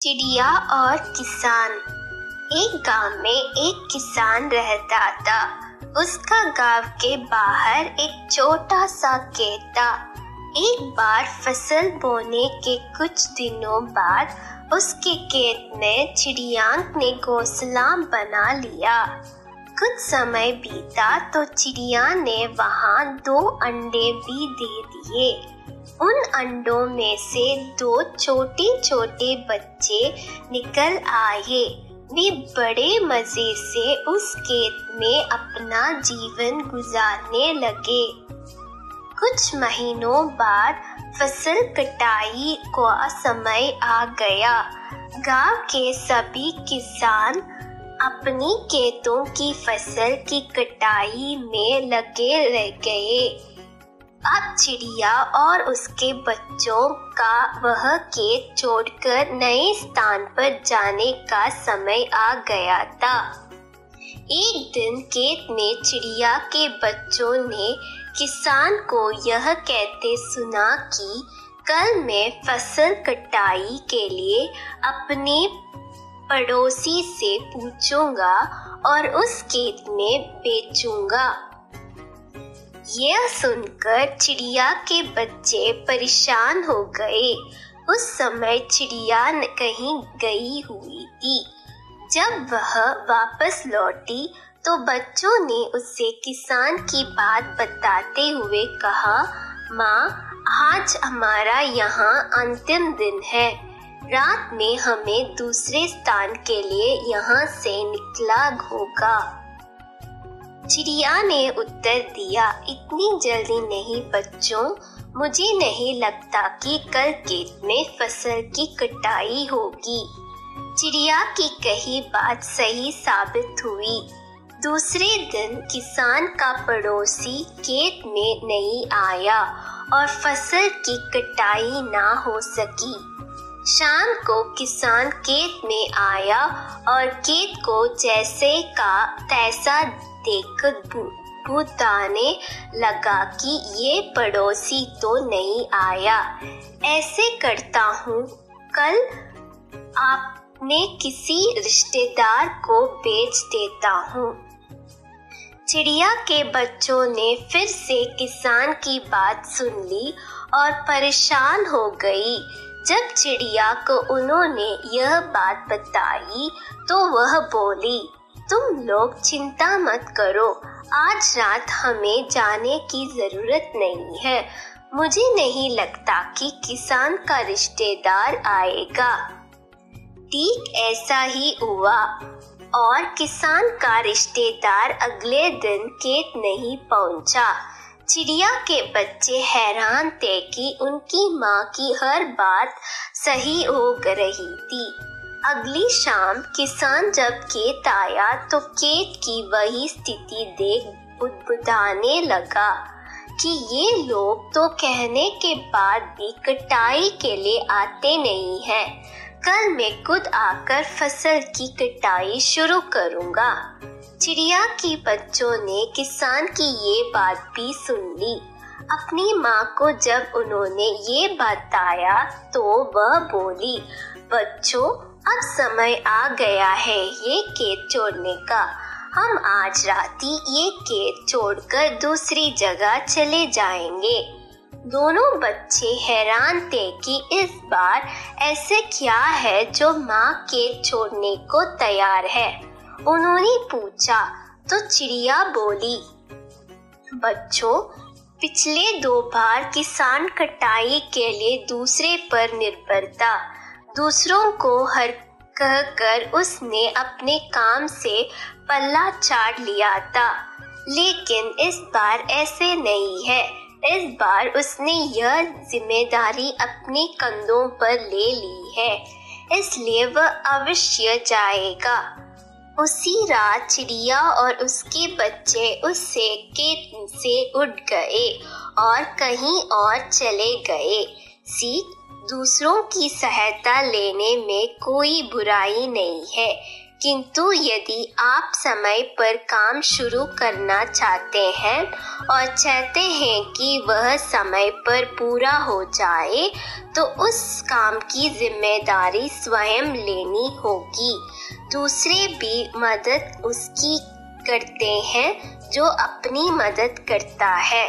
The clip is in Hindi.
चिड़िया और किसान। एक गांव में एक किसान रहता था। उसका गांव के बाहर एक छोटा सा खेत था। एक बार फसल बोने के कुछ दिनों बाद उसके खेत में चिड़िया ने घोंसला बना लिया। कुछ समय बीता तो चिड़िया ने वहां 2 अंडे भी दे दिए। उन अंडों में से 2 छोटे छोटे बच्चे निकल आए। वे बड़े मजे से उस खेत में अपना जीवन गुजारने लगे। कुछ महीनों बाद फसल कटाई का समय आ गया। गांव के सभी किसान अपनी खेतों की फसल की कटाई में लगे रह गए। अब चिड़िया और उसके बच्चों का वह खेत छोड़कर नए स्थान पर जाने का समय आ गया था। एक दिन खेत में चिड़िया के बच्चों ने किसान को यह कहते सुना कि कल मैं फसल कटाई के लिए अपने पड़ोसी से पूछूंगा और उस खेत में बेचूंगा। यह सुनकर चिड़िया के बच्चे परेशान हो गए। उस समय चिड़िया कहीं गई हुई थी। जब वह वापस लौटी तो बच्चों ने उससे किसान की बात बताते हुए कहा, माँ, आज हमारा यहाँ अंतिम दिन है। रात में हमें दूसरे स्थान के लिए यहाँ से निकला होगा। चिड़िया ने उत्तर दिया, इतनी जल्दी नहीं बच्चों, मुझे नहीं लगता कि कल खेत में फसल की कटाई होगी। चिड़िया की कही बात सही साबित हुई। दूसरे दिन किसान का पड़ोसी खेत में नहीं आया और फसल की कटाई ना हो सकी। शाम को किसान खेत में आया और खेत को जैसे का तैसा देखकर बुताने लगा कि ये पड़ोसी तो नहीं आया। ऐसे करता हूँ, कल आपने किसी रिश्तेदार को बेच देता हूँ। चिड़िया के बच्चों ने फिर से किसान की बात सुन ली और परेशान हो गई। जब चिड़िया को उन्होंने यह बात बताई तो वह बोली, तुम लोग चिंता मत करो, आज रात हमें जाने की जरूरत नहीं है। मुझे नहीं लगता कि किसान का रिश्तेदार आएगा। ठीक ऐसा ही हुआ और किसान का रिश्तेदार अगले दिन खेत नहीं पहुंचा। चिड़िया के बच्चे हैरान थे कि उनकी माँ की हर बात सही हो रही थी। अगली शाम किसान जब खेत आया तो खेत की वही स्थिति देख बुदबुदाने लगा कि ये लोग तो कहने के बाद भी कटाई के लिए आते नहीं हैं। कल मैं खुद आकर फसल की कटाई शुरू करूँगा। चिड़िया के बच्चों ने किसान की ये बात भी सुन ली। अपनी माँ को जब उन्होंने ये बताया तो वह बोली, बच्चों, अब समय आ गया है ये खेत छोड़ने का। हम आज रात ही ये खेत छोड़कर दूसरी जगह चले जाएंगे। दोनों बच्चे हैरान थे कि इस बार ऐसे क्या है जो माँ खेत छोड़ने को तैयार है। उन्होंने पूछा तो चिड़िया बोली, बच्चों, पिछले 2 बार किसान कटाई के लिए दूसरे पर निर्भर था। दूसरों को हर कहकर उसने अपने काम से पल्ला चाट लिया था, लेकिन इस बार ऐसे नहीं है। इस बार उसने यह जिम्मेदारी अपने कंधों पर ले ली है, इसलिए वह अवश्य जाएगा। उसी रात चिड़िया और उसके बच्चे उससे खेत से उड़ गए और कहीं और चले गए। सीख, दूसरों की सहायता लेने में कोई बुराई नहीं है, किंतु यदि आप समय पर काम शुरू करना चाहते हैं और चाहते हैं कि वह समय पर पूरा हो जाए, तो उस काम की जिम्मेदारी स्वयं लेनी होगी। दूसरे भी मदद उसकी करते हैं जो अपनी मदद करता है।